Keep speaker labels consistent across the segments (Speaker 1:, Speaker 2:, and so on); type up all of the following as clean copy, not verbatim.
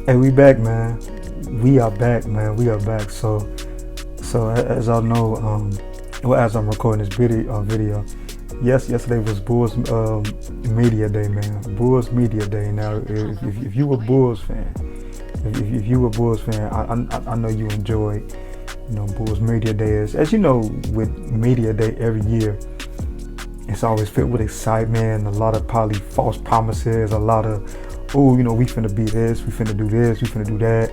Speaker 1: Hey, we back, man. We are back, man. We are back. So as I know, well, as I'm recording this video, yesterday was Bulls Media Day, man. Bulls Media Day. Now, if you a Bulls fan, if you a Bulls fan, I know you enjoy, Bulls Media Day. As you know, with Media Day every year, it's always filled with excitement, a lot of probably false promises, a lot of, we finna be this, we finna do this, we finna do that,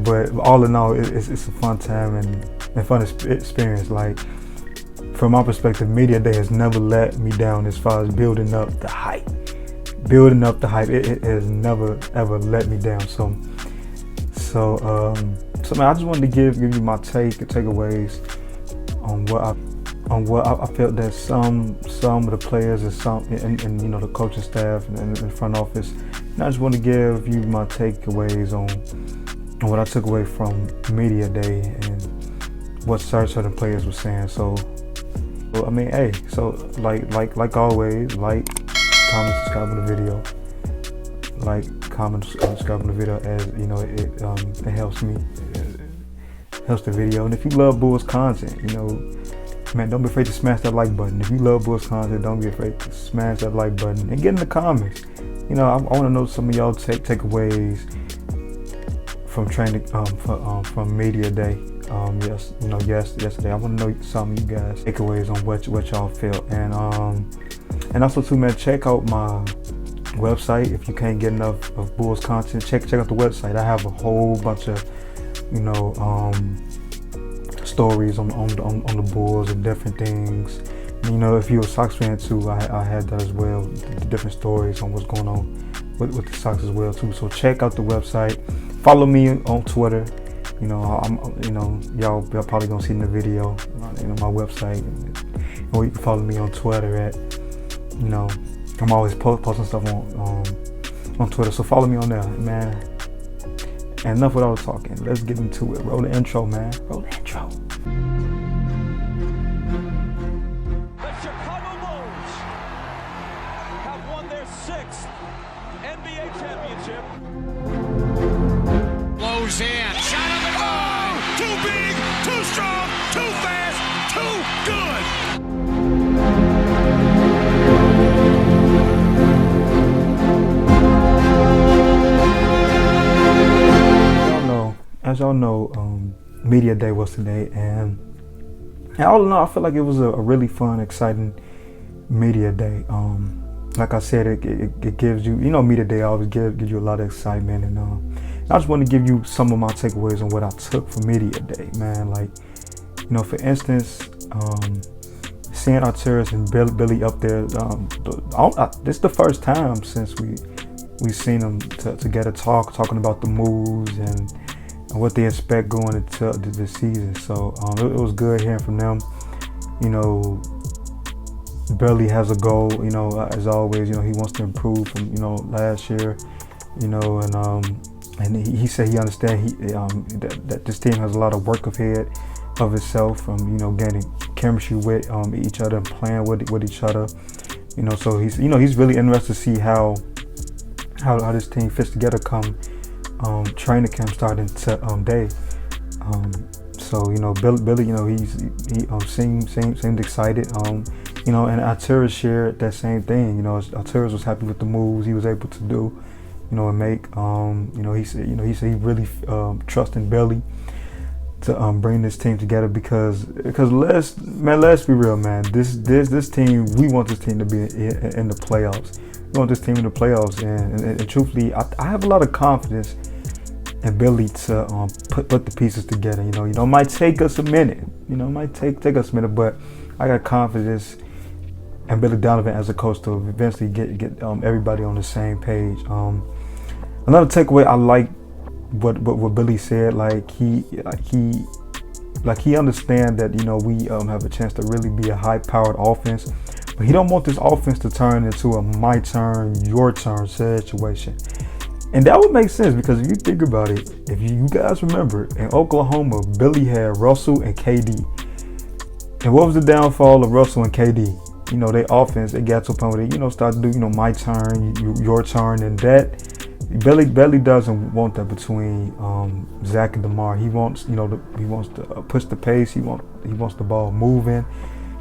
Speaker 1: but all in all, it's a fun time and fun experience. Like, from my perspective, Media Day has never let me down as far as building up the hype. It has never, ever let me down. So man, I just wanted to give you my takeaways on what I felt that some of the players and the coaching staff and the front office. And I just want to give you my takeaways on what I took away from Media Day and what certain players were saying. So I mean, hey, so like always, like, comment, subscribe on the video. Like, comment, subscribe on the video, as it helps me, it helps the video. And if you love Bulls content, man, don't be afraid to smash that like button. If you love Bulls content, don't be afraid to smash that like button and get in the comments. I want to know some of y'all takeaways from training, from Media Day. Yesterday. I want to know some of you guys takeaways on what y'all felt, and also too, man, check out my website. If you can't get enough of Bulls content, check out the website. I have a whole bunch of stories on the Bulls and different things. If you're a Sox fan too, I had that as well. The different stories on what's going on with the Sox as well too. So check out the website. Follow me on Twitter. Y'all probably gonna see in the video, my website, or you can follow me on Twitter at, I'm always posting stuff on Twitter. So follow me on there, man. And enough with all the talking. Let's get into it. Roll the intro, man. Roll the intro.
Speaker 2: The Chicago Bulls have won their 6th NBA championship.
Speaker 3: Blows in. Shot on the goal. Too big, too strong, too fast, too good.
Speaker 1: As y'all know, Media Day was today, and all in all, I feel like it was a really fun, exciting Media Day. Like I said, it gives you, Media Day always gives you a lot of excitement, and I just want to give you some of my takeaways on what I took from Media Day, man. Like, for instance, seeing Arturas and Billy up there, this is the first time since we seen them together talking about the moves and what they expect going into the season. So it was good hearing from them. Billy has a goal, as always, he wants to improve from, last year, and he said he understands that this team has a lot of work ahead of itself from, gaining chemistry with each other and playing with each other. So he's really interested to see how this team fits together come training camp starting day. So Billy, he seemed excited. And Arturas shared that same thing. Arturas was happy with the moves he was able to do, and make. He said he really trusts in Billy to bring this team together because let's be real, man. This team, we want this team to be in the playoffs. We want this team in the playoffs, and truthfully, I have a lot of confidence in Billy to put the pieces together. It might take us a minute. It might take us a minute, but I got confidence in Billy Donovan as a coach to eventually get everybody on the same page. Another takeaway, I like what Billy said. Like he understands that we have a chance to really be a high-powered offense, but he don't want this offense to turn into a my turn, your turn situation. And that would make sense because if you think about it, if you guys remember, in Oklahoma, Billy had Russell and KD. And what was the downfall of Russell and KD? Their offense, they got to a point where they, started to do, my turn, your turn, and that, Billy doesn't want that between Zach and DeMar. He wants, he wants to push the pace. He wants the ball moving.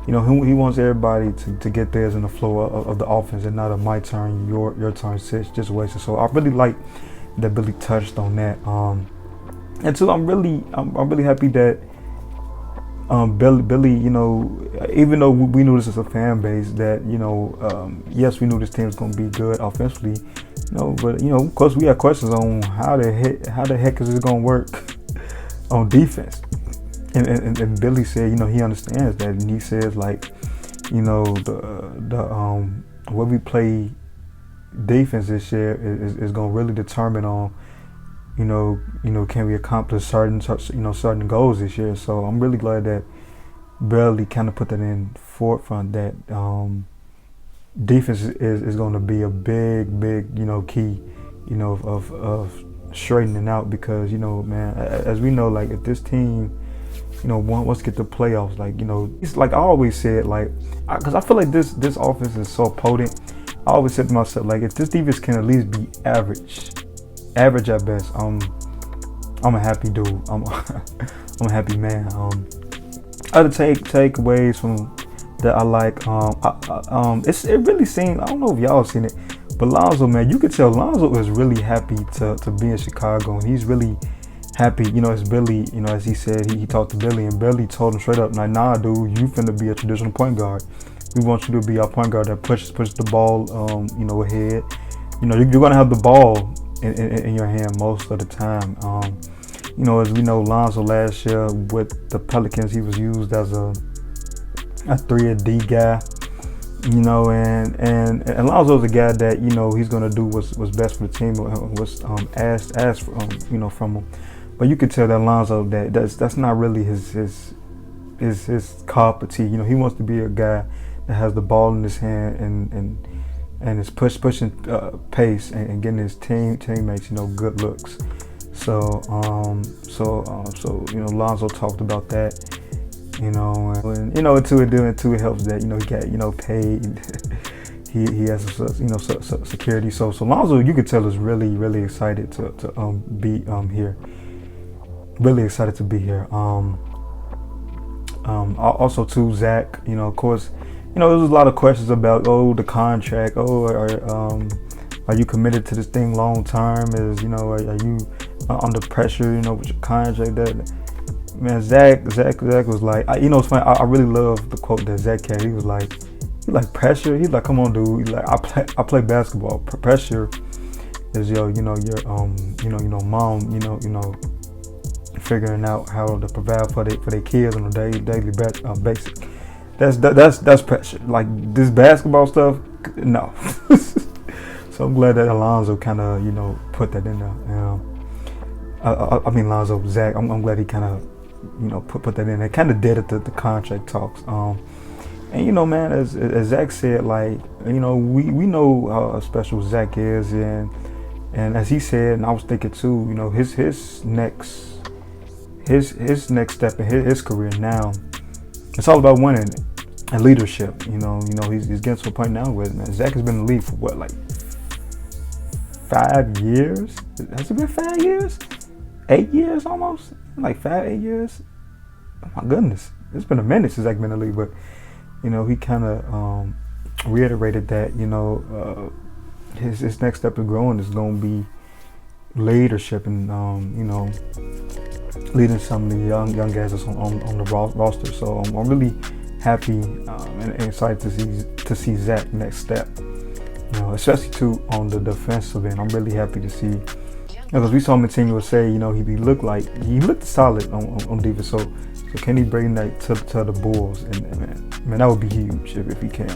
Speaker 1: He wants everybody to get theirs in the flow of the offense, and not a my turn, your turn situation. So I really like that Billy touched on that. And two, I'm really happy that Billy, even though we knew this as a fan base, that yes, we knew this team was going to be good offensively, but of course we had questions on how the heck is this going to work on defense. And Billy said, he understands that, and he says the what we play defense this year is going to really determine on, can we accomplish certain goals this year. So I'm really glad that Billy kind of put that in forefront, that defense is going to be a big key, of straightening out, because man, as we know, like if this team once get the playoffs, it's like I always said, because I feel like this offense is so potent. I always said to myself, if this defense can at least be average at best, I'm a happy dude. I'm a happy man. Other takeaways from that I like, it really seemed, I don't know if y'all seen it, but Lonzo, man, you could tell Lonzo is really happy to be in Chicago, and he's really happy, as Billy, as he said, he talked to Billy, and Billy told him straight up, nah, dude, you finna be a traditional point guard. We want you to be our point guard that pushes the ball, ahead. You're gonna have the ball in your hand most of the time. As we know, Lonzo last year with the Pelicans, he was used as a 3-D guy. And Lonzo's a guy that he's gonna do what's best for the team, what's asked from him. But you could tell that Lonzo that's not really his cup of tea. He wants to be a guy that has the ball in his hand and is pushing pace and getting his teammates good looks. So Lonzo talked about that. And it helps that he got paid. He has security. So Lonzo, you could tell, is really excited to be here. Really excited to be here. Also too, Zach. Of course, there was a lot of questions about the contract. Are you committed to this thing long term? Are you under pressure? With your contract? That man, Zach was like, it's funny. I really love the quote that Zach had. He was like, pressure. He's like, come on, dude. He's like, I play basketball. Pressure is your mom. Figuring out how to provide for their kids on a daily basis. That's pressure. Like this basketball stuff, no. So I'm glad that Alonzo kind of put that in there. Zach. I'm glad he kind of put that in there. Kind of did it the contract talks. And man, as Zach said, we know how special Zach is, and as he said, and I was thinking too, his next step in his career now, it's all about winning and leadership. He's getting to a point now where, man, Zach has been in the league for what, 5 years? Has it been 5 years? 8 years almost? 8 years? Oh my goodness, it's been a minute since Zach been in the league, but he kind of reiterated that his next step of growing is going to be leadership and leading some of the young guys that's on the roster. So I'm really happy and excited to see Zach's next step. Especially too on the defensive end. I'm really happy to see, because we saw him in Team USA. He looked solid on defense. So can he bring that to the Bulls? And man, that would be huge if he can.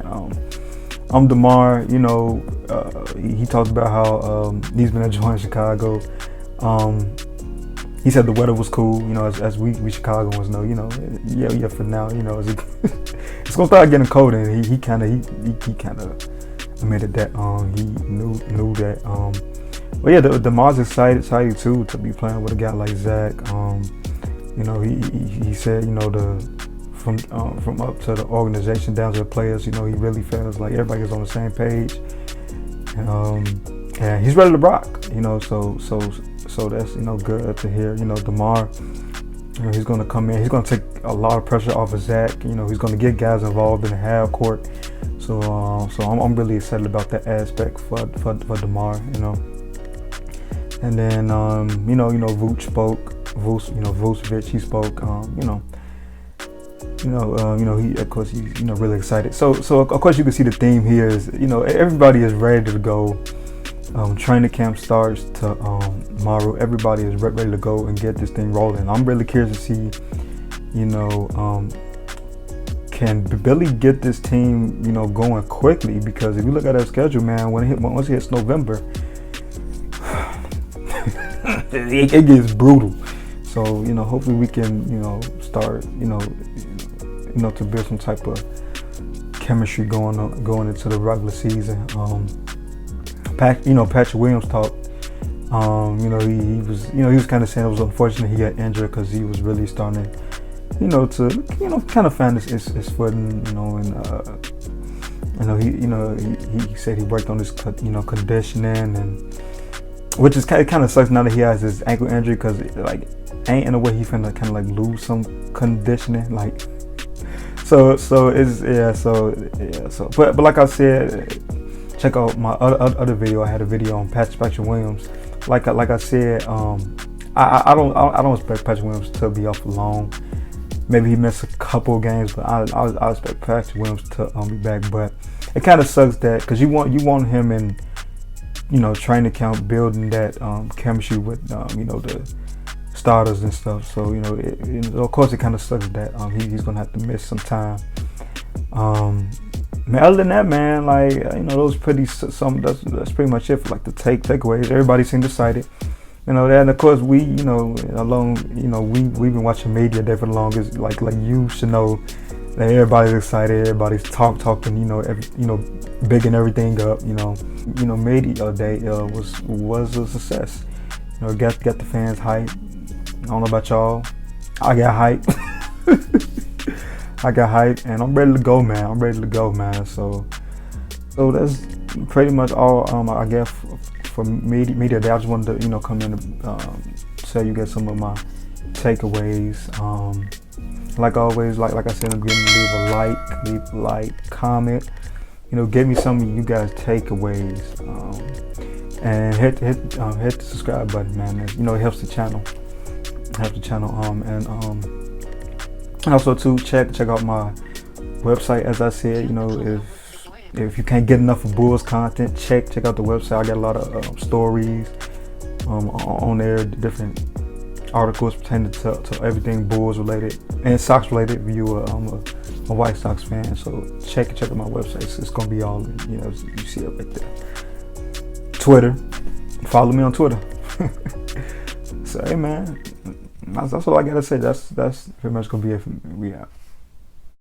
Speaker 1: DeMar, he talked about how he's been enjoying Chicago. He said the weather was cool, as we Chicagoans know, yeah, for now, it's gonna start getting colder, and he kind of admitted that he knew that. But yeah, DeMar's excited too to be playing with a guy like Zach. He said, from up to the organization down to the players, he really feels like everybody is on the same page. and he's ready to rock. So that's good to hear. DeMar, he's going to come in. He's going to take a lot of pressure off of Zach. He's going to get guys involved in the half court. So I'm really excited about that aspect for DeMar. And then Vooch spoke. Vucevic, he spoke. He, of course, he's really excited. So of course you can see the theme here is everybody is ready to go. Training camp starts tomorrow. Everybody is ready to go and get this thing rolling. I'm really curious to see, can Billy get this team, going quickly? Because if you look at our schedule, man, once it hits November, it gets brutal. So hopefully we can start to build some type of chemistry going into the regular season. Patrick Williams talked. He was kind of saying it was unfortunate he got injured because he was really starting, to kind of find his footing. He said he worked on his conditioning, and which is kind of sucks now that he has his ankle injury, because ain't in a way he finna kind of lose some conditioning, but like I said, check out my other video. I had a video on Patrick Williams. Like I said, I don't expect Patrick Williams to be off long. Maybe he missed a couple games, but I expect Patrick Williams to be back. But it kind of sucks that, because you want him in training camp, building that chemistry with the starters and stuff. So of course it kind of sucks that he's gonna have to miss some time. Man, other than that, man, those that's pretty much it for the takeaways. Everybody seemed excited, and of course we've been watching media day for the longest. Like you should know that everybody's excited, everybody's talking, bigging everything up. Media day was a success. Got the fans hyped. I don't know about y'all, I got hyped. I got hyped, and I'm ready to go, man. So that's pretty much all I guess for media day. I just wanted to come in and tell you guys some of my takeaways. Like always, like I said in the beginning, leave a like, comment. Give me some of you guys takeaways, and hit the subscribe button, man. It helps the channel. And also too, check out my website. As I said, if you can't get enough of Bulls content, check out the website. I got a lot of stories on there, different articles pertaining to everything Bulls related and Sox related. I'm a White Sox fan, so check out my website. It's gonna be all you see it right there. Twitter, follow me on Twitter. So hey, man. That's all I gotta say. That's pretty much gonna be it for me. We out.